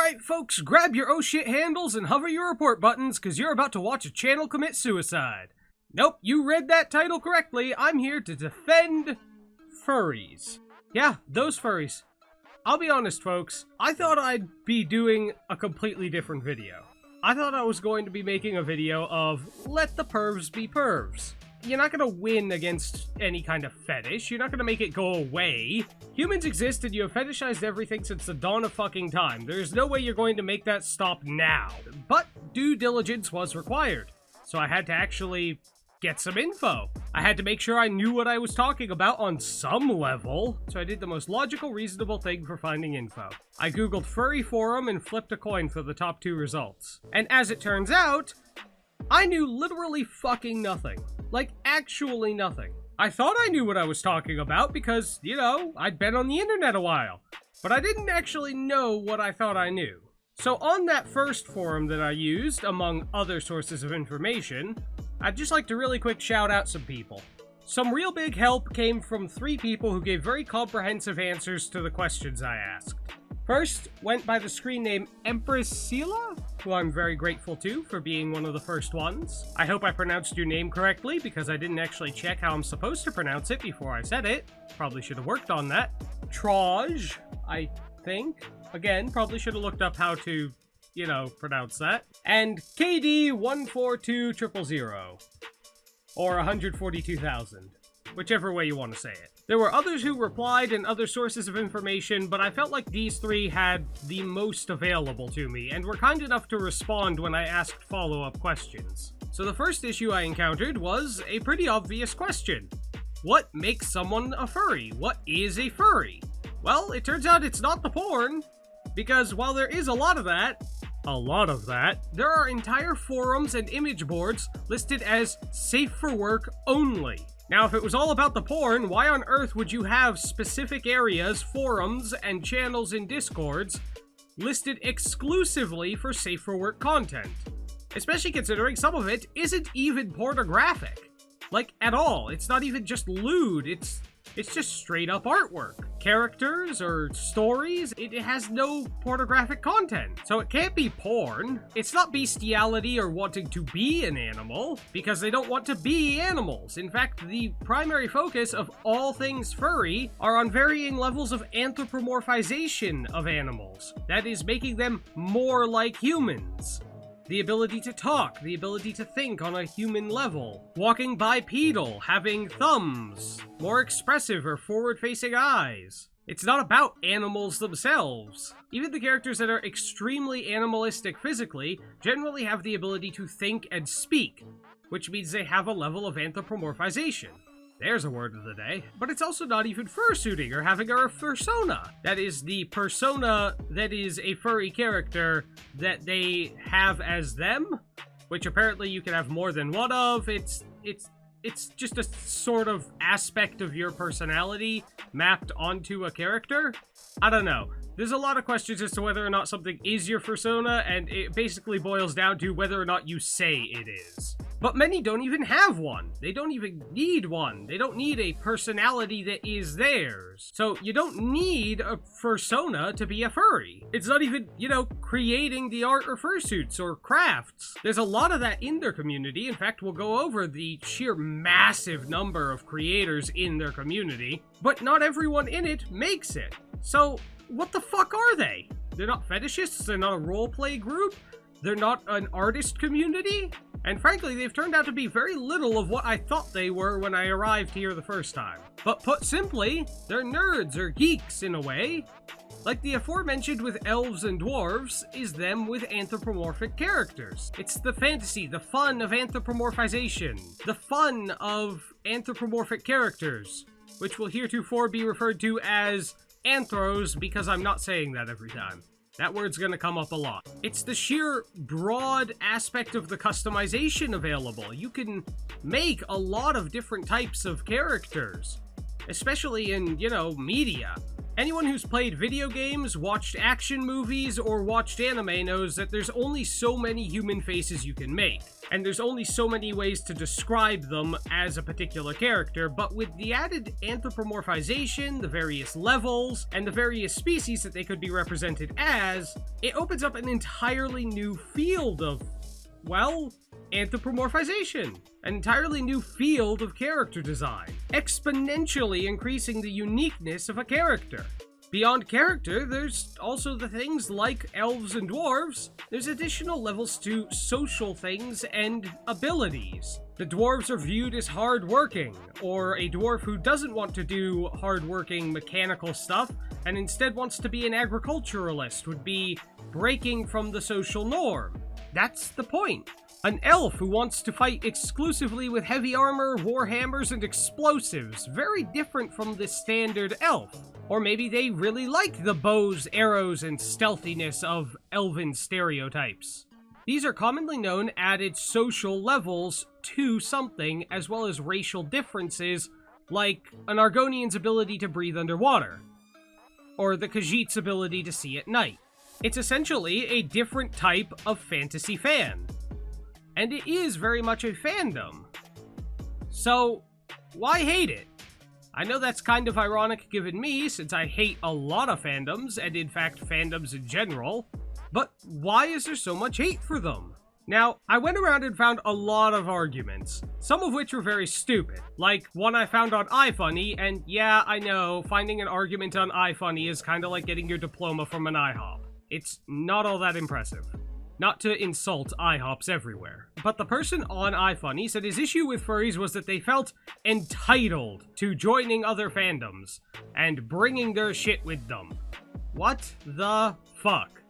Alright folks, grab your oh shit handles and hover your report buttons, cause you're about to watch a channel commit suicide. Nope, you read that title correctly. I'm here to defend furries. Yeah, those furries. I'll be honest folks, I thought I'd be doing a completely different video. I thought I was going to be making a video of let the pervs be pervs. You're not gonna win against any kind of fetish. You're not gonna make it go away. Humans exist and you have fetishized everything since the dawn of fucking time. There's no way you're going to make that stop now. But due diligence was required. So I had to actually get some info. I had to make sure I knew what I was talking about on some level. So I did the most logical, reasonable thing for finding info. I googled furry forum and flipped a coin for the top 2 results. And as it turns out, I knew literally fucking nothing. Like, actually nothing. I thought I knew what I was talking about because, you know, I'd been on the internet a while. But I didn't actually know what I thought I knew. So on that first forum that I used, among other sources of information, I'd just like to really quick shout out some people. Some real big help came from 3 people who gave very comprehensive answers to the questions I asked. First, went by the screen name Empress Sela, who I'm very grateful to for being one of the first ones. I hope I pronounced your name correctly because I didn't actually check how I'm supposed to pronounce it before I said it. Probably should have worked on that. Traj, I think. Again, probably should have looked up how to, you know, pronounce that. And KD142000. Or 142,000. Whichever way you want to say it. There were others who replied and other sources of information, but I felt like these 3 had the most available to me, and were kind enough to respond when I asked follow-up questions. So the first issue I encountered was a pretty obvious question. What makes someone a furry? What is a furry? Well, it turns out it's not the porn, because while there is a lot of that, there are entire forums and image boards listed as safe for work only. Now, if it was all about the porn, why on earth would you have specific areas, forums, and channels in Discords listed exclusively for safe for work content? Especially considering some of it isn't even pornographic. Like, at all. It's not even just lewd, it's just straight up artwork. Characters or stories, it has no pornographic content. So it can't be porn. It's not bestiality or wanting to be an animal, because they don't want to be animals. In fact, the primary focus of all things furry are on varying levels of anthropomorphization of animals. That is, making them more like humans. The ability to talk, the ability to think on a human level, walking bipedal, having thumbs, more expressive or forward-facing eyes. It's not about animals themselves. Even the characters that are extremely animalistic physically generally have the ability to think and speak, which means they have a level of anthropomorphization. There's a word of the day. But it's also not even fursuiting or having a fursona. That is the persona that is a furry character that they have as them, which apparently you can have more than one of. It's just a sort of aspect of your personality mapped onto a character. I don't know. There's a lot of questions as to whether or not something is your fursona, and it basically boils down to whether or not you say it is. But many don't even have one. They don't even need one. They don't need a personality that is theirs. So you don't need a fursona to be a furry. It's not even, you know, creating the art or fursuits or crafts. There's a lot of that in their community. In fact, we'll go over the sheer massive number of creators in their community, but not everyone in it makes it. So what the fuck are they? They're not fetishists, they're not a roleplay group, they're not an artist community, and frankly, they've turned out to be very little of what I thought they were when I arrived here the first time. But put simply, they're nerds or geeks in a way. Like the aforementioned with elves and dwarves is them with anthropomorphic characters. It's the fantasy, the fun of anthropomorphization, the fun of anthropomorphic characters, which will heretofore be referred to as anthros because I'm not saying that every time. That word's gonna come up a lot. It's the sheer broad aspect of the customization available. You can make a lot of different types of characters, especially in, you know, media. Anyone who's played video games, watched action movies, or watched anime knows that there's only so many human faces you can make, and there's only so many ways to describe them as a particular character, but with the added anthropomorphization, the various levels, and the various species that they could be represented as, it opens up an entirely new field of, well, anthropomorphization. An entirely new field of character design, exponentially increasing the uniqueness of a character. Beyond character, there's also the things like elves and dwarves. There's additional levels to social things and abilities. The dwarves are viewed as hardworking, or a dwarf who doesn't want to do hardworking mechanical stuff and instead wants to be an agriculturalist would be breaking from the social norm. That's the point. An elf who wants to fight exclusively with heavy armor, warhammers, and explosives, very different from the standard elf. Or maybe they really like the bows, arrows, and stealthiness of elven stereotypes. These are commonly known added social levels to something, as well as racial differences, like an Argonian's ability to breathe underwater, or the Khajiit's ability to see at night. It's essentially a different type of fantasy fan. And it is very much a fandom. So, why hate it? I know that's kind of ironic given me, since I hate a lot of fandoms, and in fact fandoms in general, but why is there so much hate for them? Now, I went around and found a lot of arguments, some of which were very stupid, like one I found on iFunny, and yeah, I know, finding an argument on iFunny is kinda like getting your diploma from an IHOP. It's not all that impressive. Not to insult IHOPs everywhere, but the person on iFunny said his issue with furries was that they felt entitled to joining other fandoms and bringing their shit with them. What the fuck?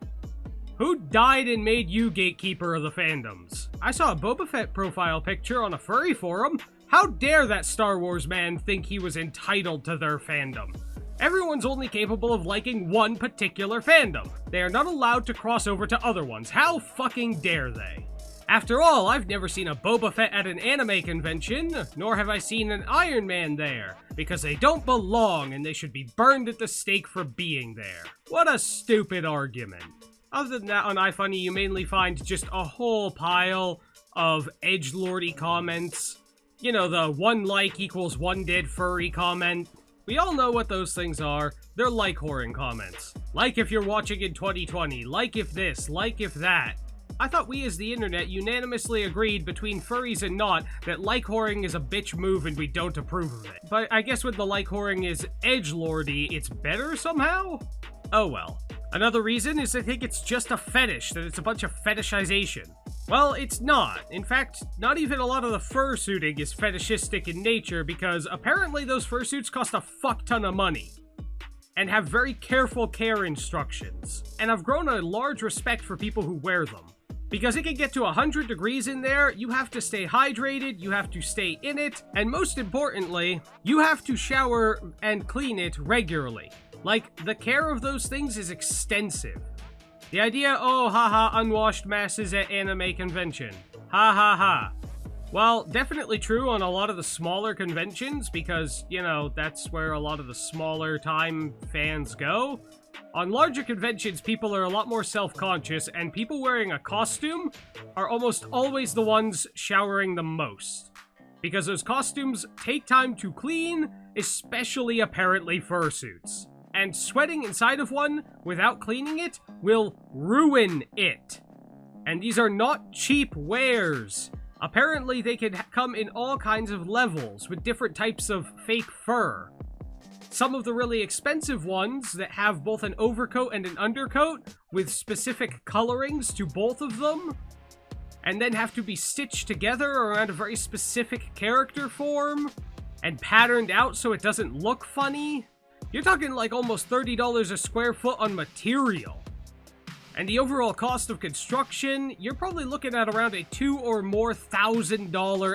Who died and made you gatekeeper of the fandoms? I saw a Boba Fett profile picture on a furry forum. How dare that Star Wars man think he was entitled to their fandom? Everyone's only capable of liking one particular fandom. They are not allowed to cross over to other ones. How fucking dare they? After all, I've never seen a Boba Fett at an anime convention, nor have I seen an Iron Man there, because they don't belong and they should be burned at the stake for being there. What a stupid argument. Other than that, on iFunny you mainly find just a whole pile of edgelordy comments. You know, the 1 like equals 1 dead furry comment. We all know what those things are. They're like-whoring comments. Like if you're watching in 2020, like if this, like if that. I thought we as the internet unanimously agreed between furries and not that like-whoring is a bitch move and we don't approve of it. But I guess when the like-whoring is edgelordy, it's better somehow? Oh well. Another reason is I think it's just a fetish, that it's a bunch of fetishization. Well, it's not. In fact, not even a lot of the fursuiting is fetishistic in nature because apparently those fursuits cost a fuck ton of money and have very careful care instructions. And I've grown a large respect for people who wear them. Because it can get to 100 degrees in there, you have to stay hydrated, you have to stay in it, and most importantly, you have to shower and clean it regularly. Like, the care of those things is extensive. The idea, oh haha, unwashed masses at anime convention. Ha ha ha. Well, definitely true on a lot of the smaller conventions because, you know, that's where a lot of the smaller time fans go. On larger conventions, people are a lot more self-conscious, and people wearing a costume are almost always the ones showering the most. Because those costumes take time to clean, especially apparently fursuits. And sweating inside of one without cleaning it will ruin it. And these are not cheap wares. Apparently they can come in all kinds of levels with different types of fake fur. Some of the really expensive ones that have both an overcoat and an undercoat with specific colorings to both of them, and then have to be stitched together around a very specific character form and patterned out so it doesn't look funny. You're talking like almost $30 a square foot on material. And the overall cost of construction, you're probably looking at around a $2,000 or more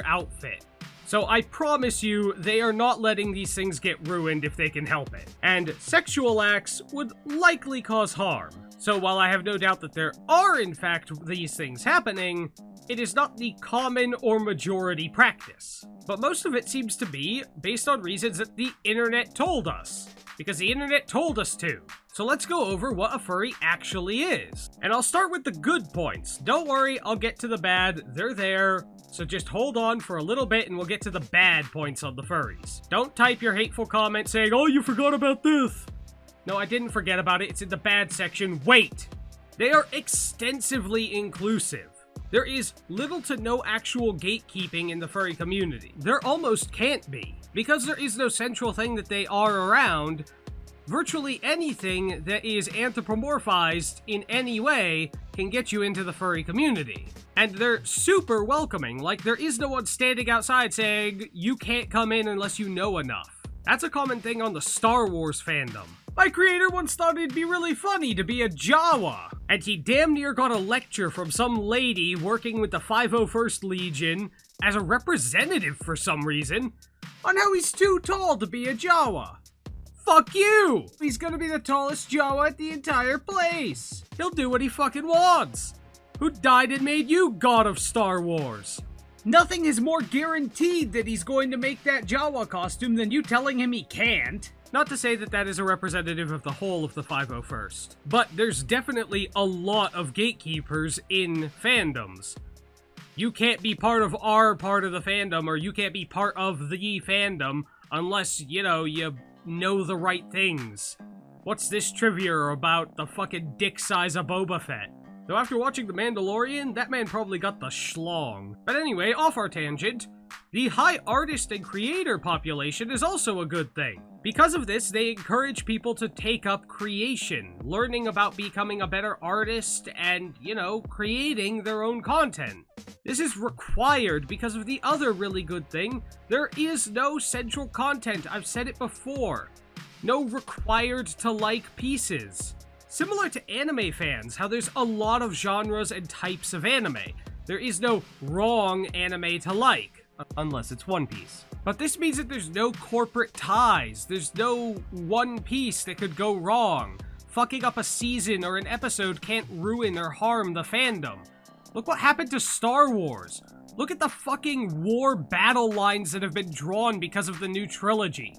outfit. So I promise you, they are not letting these things get ruined if they can help it. And sexual acts would likely cause harm. So while I have no doubt that there are in fact these things happening, it is not the common or majority practice. But most of it seems to be based on reasons that the internet told us. because the internet told us to. So let's go over what a furry actually is. And I'll start with the good points. Don't worry, I'll get to the bad. They're there. So just hold on for a little bit and we'll get to the bad points on the furries. Don't type your hateful comment saying, oh, you forgot about this. No, I didn't forget about it. It's in the bad section. Wait. They are extensively inclusive. There is little to no actual gatekeeping in the furry community. There almost can't be. Because there is no central thing that they are around, virtually anything that is anthropomorphized in any way can get you into the furry community. And they're super welcoming, like there is no one standing outside saying, you can't come in unless you know enough. That's a common thing on the Star Wars fandom. My creator once thought it'd be really funny to be a Jawa, and he damn near got a lecture from some lady working with the 501st Legion as a representative for some reason on how he's too tall to be a Jawa. Fuck you! He's gonna be the tallest Jawa at the entire place. He'll do what he fucking wants. Who died and made you god of Star Wars? Nothing is more guaranteed that he's going to make that Jawa costume than you telling him he can't. Not to say that that is a representative of the whole of the 501st, but there's definitely a lot of gatekeepers in fandoms. You can't be part of our part of the fandom, or you can't be part of the fandom unless, you know the right things. What's this trivia about the fucking dick size of Boba Fett? Though after watching The Mandalorian, that man probably got the schlong. But anyway, off our tangent, the high artist and creator population is also a good thing. Because of this, they encourage people to take up creation, learning about becoming a better artist and, creating their own content. This is required because of the other really good thing. There is no central content. I've said it before. No required to like pieces. Similar to anime fans, how there's a lot of genres and types of anime. There is no wrong anime to like, unless it's One Piece. But this means that there's no corporate ties. There's no one piece that could go wrong. Fucking up a season or an episode can't ruin or harm the fandom. Look what happened to Star Wars. Look at the fucking war battle lines that have been drawn because of the new trilogy.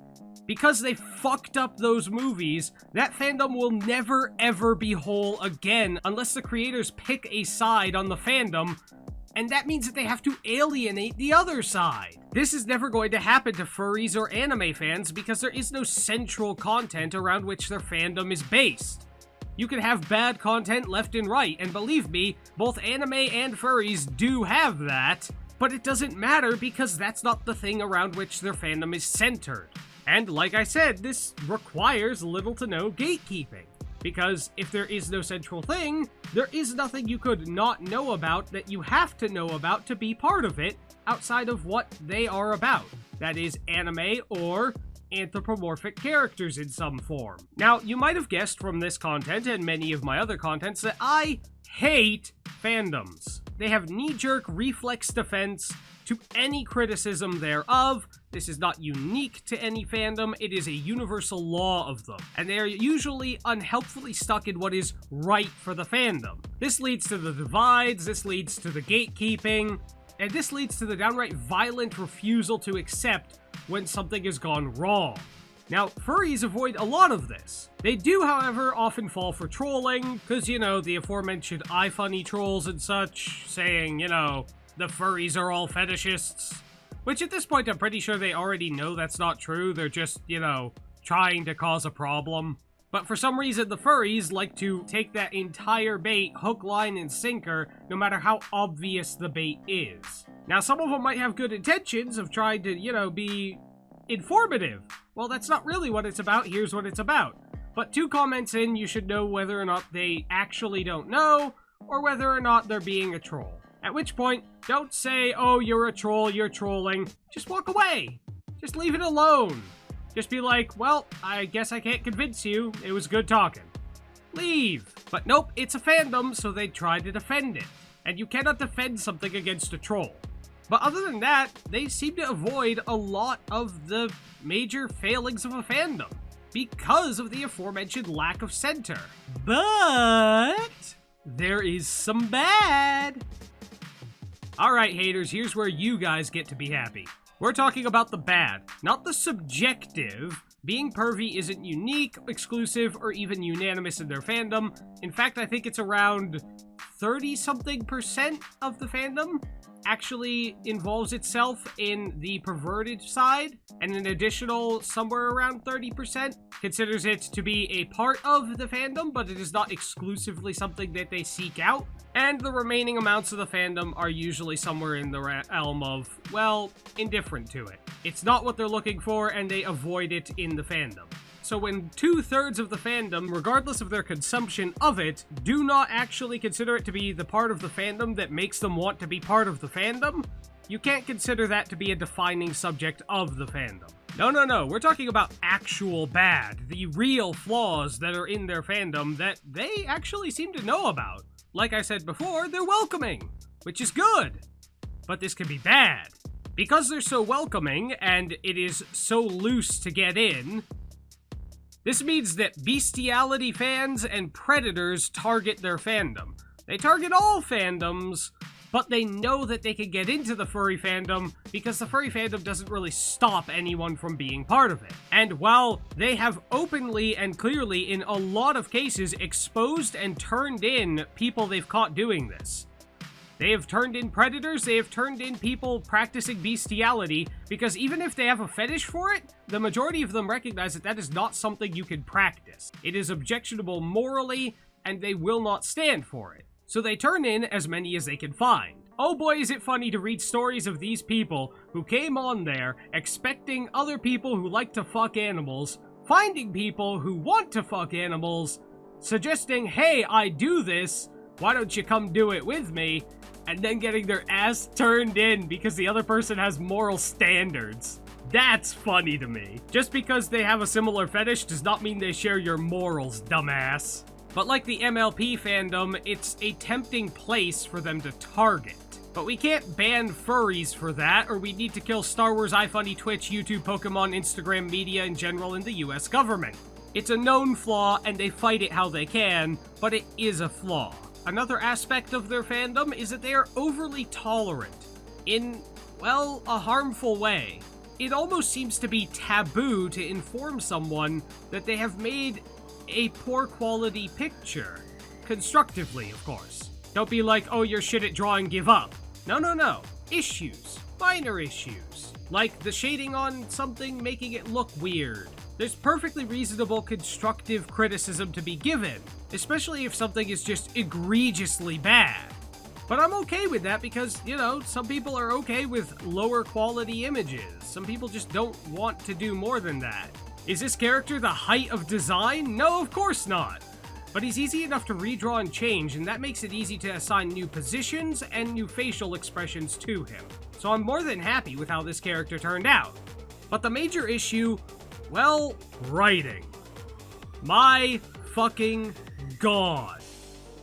Because they fucked up those movies, that fandom will never ever be whole again unless the creators pick a side on the fandom, and that means that they have to alienate the other side. This is never going to happen to furries or anime fans because there is no central content around which their fandom is based. You can have bad content left and right, and believe me, both anime and furries do have that, but it doesn't matter because that's not the thing around which their fandom is centered. And like I said, this requires little to no gatekeeping. Because if there is no central thing, there is nothing you could not know about that you have to know about to be part of it outside of what they are about. That is anime or anthropomorphic characters in some form. Now, you might have guessed from this content and many of my other contents that I hate fandoms. They have knee-jerk reflex defense to any criticism thereof. This is not unique to any fandom, it is a universal law of them, and they are usually unhelpfully stuck in what is right for the fandom. This leads to the divides, this leads to the gatekeeping, and this leads to the downright violent refusal to accept when something has gone wrong. Now, furries avoid a lot of this. They do, however, often fall for trolling, because, the aforementioned iFunny trolls and such, saying, the furries are all fetishists. Which at this point, I'm pretty sure they already know that's not true. They're just, trying to cause a problem. But for some reason, the furries like to take that entire bait, hook, line, and sinker, no matter how obvious the bait is. Now, some of them might have good intentions of trying to, be informative. Well, that's not really what it's about. Here's what it's about. But 2 comments in, you should know whether or not they actually don't know, or whether or not they're being a troll. At which point, don't say, oh, you're a troll, you're trolling. Just walk away. Just leave it alone. Just be like, well, I guess I can't convince you. It was good talking. Leave. But nope, it's a fandom, so they try to defend it. And you cannot defend something against a troll. But other than that, they seem to avoid a lot of the major failings of a fandom because of the aforementioned lack of center. But there is some bad. Alright, haters, here's where you guys get to be happy. We're talking about the bad, not the subjective, Being pervy isn't unique, exclusive, or even unanimous in their fandom. In fact, I think it's around 30-something% of the fandom actually involves itself in the perverted side, and an additional somewhere around 30% considers it to be a part of the fandom, but it is not exclusively something that they seek out. And the remaining amounts of the fandom are usually somewhere in the realm of, well, indifferent to it. It's not what they're looking for, and they avoid it in the fandom. So when 2/3 of the fandom, regardless of their consumption of it, do not actually consider it to be the part of the fandom that makes them want to be part of the fandom, you can't consider that to be a defining subject of the fandom. No, we're talking about actual bad, the real flaws that are in their fandom that they actually seem to know about. Like I said before, they're welcoming, which is good. But this can be bad. Because they're so welcoming, and it is so loose to get in, this means that bestiality fans and predators target their fandom. They target all fandoms, but they know that they can get into the furry fandom because the furry fandom doesn't really stop anyone from being part of it. And while they have openly and clearly, in a lot of cases, exposed and turned in people they've caught doing this, they have turned in predators, they have turned in people practicing bestiality, because even if they have a fetish for it, the majority of them recognize that that is not something you can practice. It is objectionable morally, and they will not stand for it. So they turn in as many as they can find. Oh boy, is it funny to read stories of these people who came on there expecting other people who like to fuck animals, finding people who want to fuck animals, suggesting, hey, I do this, why don't you come do it with me? And then getting their ass turned in because the other person has moral standards. That's funny to me. Just because they have a similar fetish does not mean they share your morals, dumbass. But like the MLP fandom, it's a tempting place for them to target. But we can't ban furries for that, or we need to kill Star Wars, iFunny, Twitch, YouTube, Pokemon, Instagram, media in general, and the US government. It's a known flaw, and they fight it how they can, but it is a flaw. Another aspect of their fandom is that they are overly tolerant in, well, a harmful way. It almost seems to be taboo to inform someone that they have made a poor quality picture. Constructively, of course. Don't be like, oh, you're shit at drawing, give up. No. Issues. Minor issues. Like the shading on something making it look weird. There's perfectly reasonable constructive criticism to be given, especially if something is just egregiously bad. But I'm okay with that because, you know, some people are okay with lower quality images. Some people just don't want to do more than that. Is this character the height of design? No, of course not. But he's easy enough to redraw and change, and that makes it easy to assign new positions and new facial expressions to him. So I'm more than happy with how this character turned out. But the major issue, well, writing. My fucking god.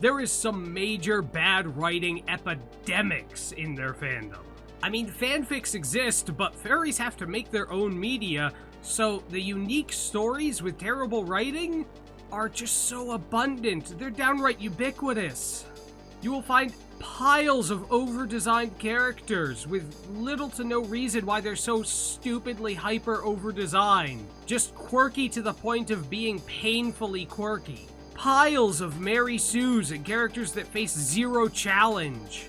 There is some major bad writing epidemics in their fandom. I mean, fanfics exist, but furries have to make their own media, so the unique stories with terrible writing are just so abundant. They're downright ubiquitous. You will find piles of over-designed characters with little to no reason why they're so stupidly hyper over-designed. Just quirky to the point of being painfully quirky. Piles of Mary Sues and characters that face zero challenge.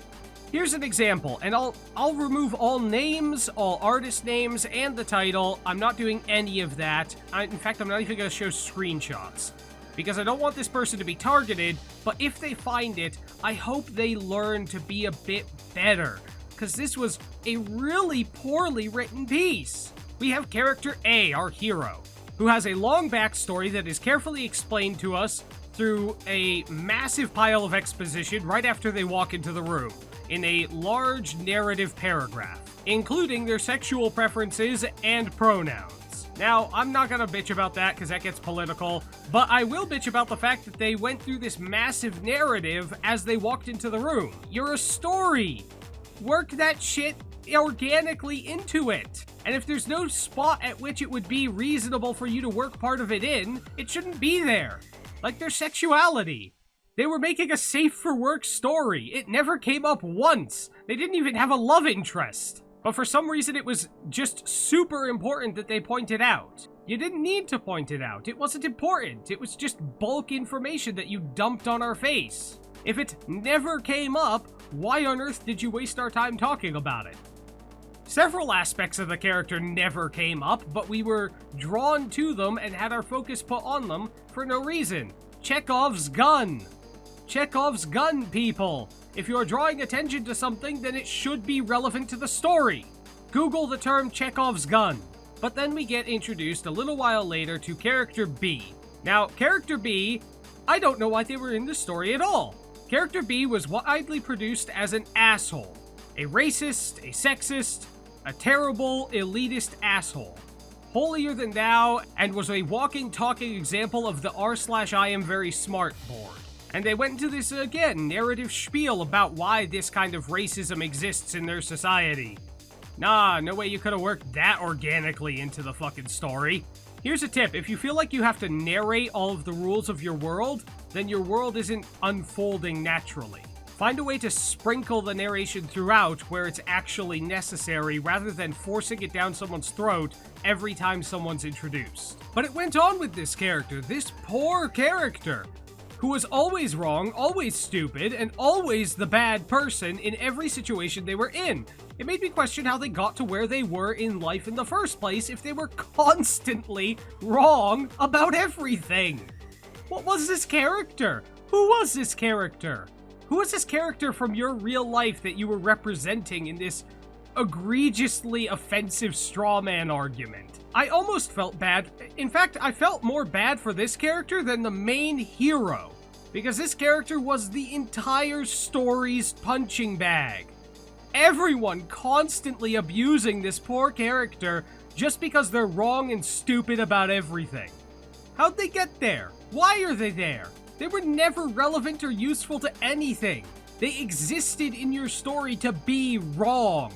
Here's an example, and I'll remove all names, all artist names, and the title. I'm not doing any of that. In fact, I'm not even going to show screenshots. Because I don't want this person to be targeted, but if they find it, I hope they learn to be a bit better. Because this was a really poorly written piece. We have character A, our hero, who has a long backstory that is carefully explained to us through a massive pile of exposition right after they walk into the room, in a large narrative paragraph, including their sexual preferences and pronouns. Now, I'm not gonna bitch about that because that gets political, but I will bitch about the fact that they went through this massive narrative as they walked into the room. You're a story. Work that shit organically into it. And if there's no spot at which it would be reasonable for you to work part of it in, it shouldn't be there. Like their sexuality. They were making a safe-for-work story. It never came up once. They didn't even have a love interest. But for some reason, it was just super important that they pointed out. You didn't need to point it out. It wasn't important. It was just bulk information that you dumped on our face. If it never came up, why on earth did you waste our time talking about it? Several aspects of the character never came up, but we were drawn to them and had our focus put on them for no reason. Chekhov's gun. Chekhov's gun, people. If you're drawing attention to something, then it should be relevant to the story. Google the term Chekhov's gun. But then we get introduced a little while later to Character B. Now, Character B, I don't know why they were in the story at all. Character B was widely produced as an asshole. A racist, a sexist, a terrible, elitist asshole. Holier than thou, and was a walking, talking example of the r/I am very smart board. And they went into this, again, narrative spiel about why this kind of racism exists in their society. Nah, no way you could have worked that organically into the fucking story. Here's a tip, if you feel like you have to narrate all of the rules of your world, then your world isn't unfolding naturally. Find a way to sprinkle the narration throughout where it's actually necessary rather than forcing it down someone's throat every time someone's introduced. But it went on with this character, this poor character, who was always wrong, always stupid, and always the bad person in every situation they were in. It made me question how they got to where they were in life in the first place if they were constantly wrong about everything. What was this character? Who was this character? Who was this character from your real life that you were representing in this egregiously offensive straw man argument? I almost felt bad. In fact, I felt more bad for this character than the main hero, because this character was the entire story's punching bag. Everyone constantly abusing this poor character just because they're wrong and stupid about everything. How'd they get there? Why are they there? They were never relevant or useful to anything. They existed in your story to be wrong.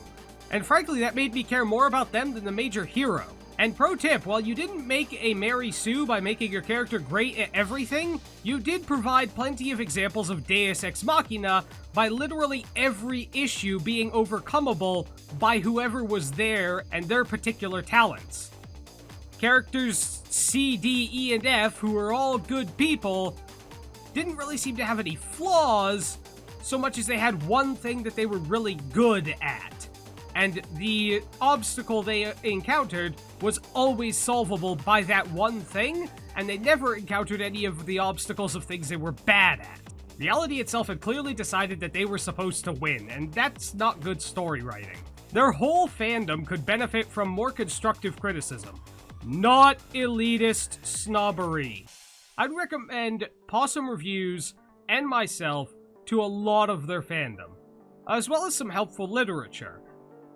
And frankly, that made me care more about them than the major hero. And pro tip, while you didn't make a Mary Sue by making your character great at everything, you did provide plenty of examples of Deus Ex Machina by literally every issue being overcomable by whoever was there and their particular talents. Characters C, D, E, and F, who were all good people, didn't really seem to have any flaws so much as they had one thing that they were really good at. And the obstacle they encountered was always solvable by that one thing, and they never encountered any of the obstacles of things they were bad at. Reality itself had clearly decided that they were supposed to win, and that's not good story writing. Their whole fandom could benefit from more constructive criticism, not elitist snobbery. I'd recommend Possum Reviews and myself to a lot of their fandom, as well as some helpful literature.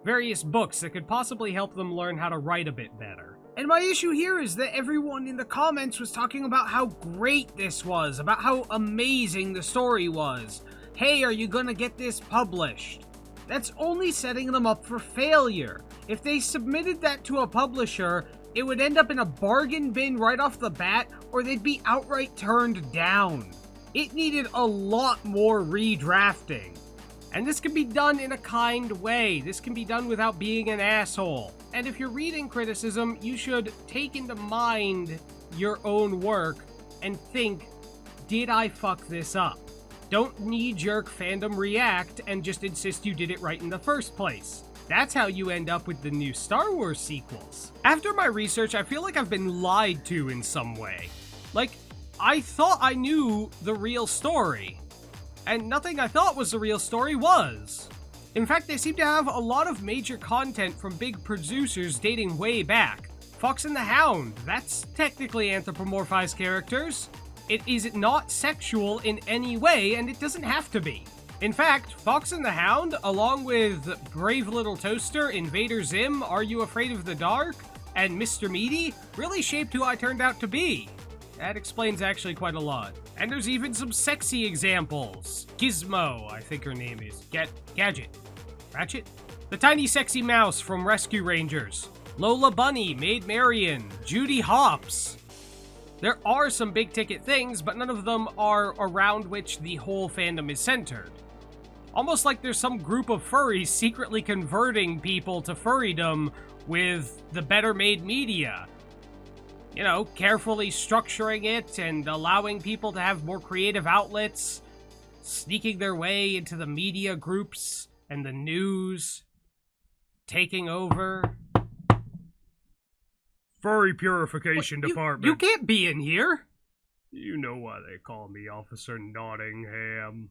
Various books that could possibly help them learn how to write a bit better. And my issue here is that everyone in the comments was talking about how great this was, about how amazing the story was. Hey, are you gonna get this published? That's only setting them up for failure. If they submitted that to a publisher, it would end up in a bargain bin right off the bat, or they'd be outright turned down. It needed a lot more redrafting. And this can be done in a kind way. This can be done without being an asshole. And if you're reading criticism, you should take into mind your own work and think, did I fuck this up? Don't knee-jerk fandom react and just insist you did it right in the first place. That's how you end up with the new Star Wars sequels. After my research, I feel like I've been lied to in some way. Like, I thought I knew the real story. And nothing I thought was the real story was. In fact, they seem to have a lot of major content from big producers dating way back. Fox and the Hound, that's technically anthropomorphized characters. It is not sexual in any way, and it doesn't have to be. In fact, Fox and the Hound, along with Brave Little Toaster, Invader Zim, Are You Afraid of the Dark, and Mr. Meaty, really shaped who I turned out to be. That explains actually quite a lot. And there's even some sexy examples. Gizmo, I think her name is. Gadget. Ratchet? The tiny sexy mouse from Rescue Rangers. Lola Bunny, Maid Marian, Judy Hopps. There are some big ticket things, but none of them are around which the whole fandom is centered. Almost like there's some group of furries secretly converting people to furrydom with the better made media. You know, carefully structuring it and allowing people to have more creative outlets, sneaking their way into the media groups and the news, taking over. Furry Purification Department. You can't be in here. You know why they call me Officer Nottingham.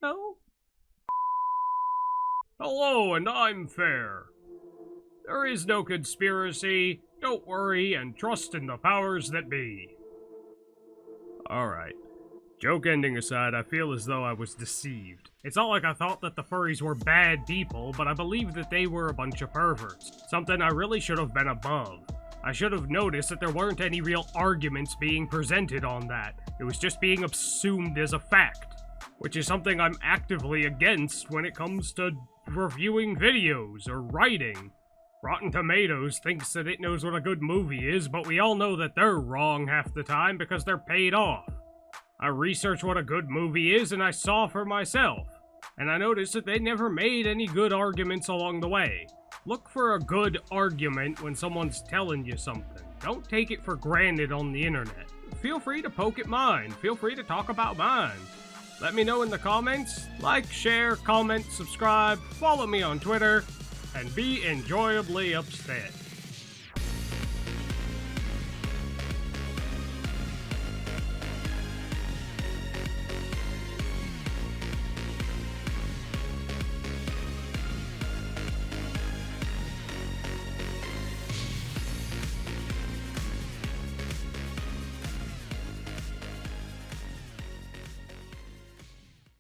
No. Hello, and I'm fair. There is no conspiracy. Don't worry and trust in the powers that be. Alright. Joke ending aside, I feel as though I was deceived. It's not like I thought that the furries were bad people, but I believe that they were a bunch of perverts. Something I really should have been above. I should have noticed that there weren't any real arguments being presented on that. It was just being assumed as a fact. Which is something I'm actively against when it comes to reviewing videos or writing. Rotten Tomatoes thinks that it knows what a good movie is, but we all know that they're wrong half the time because they're paid off. I researched what a good movie is and I saw for myself, and I noticed that they never made any good arguments along the way. Look for a good argument when someone's telling you something. Don't take it for granted on the internet. Feel free to poke at mine. Feel free to talk about mine. Let me know in the comments. Like, share, comment, subscribe, follow me on Twitter, and be enjoyably upset.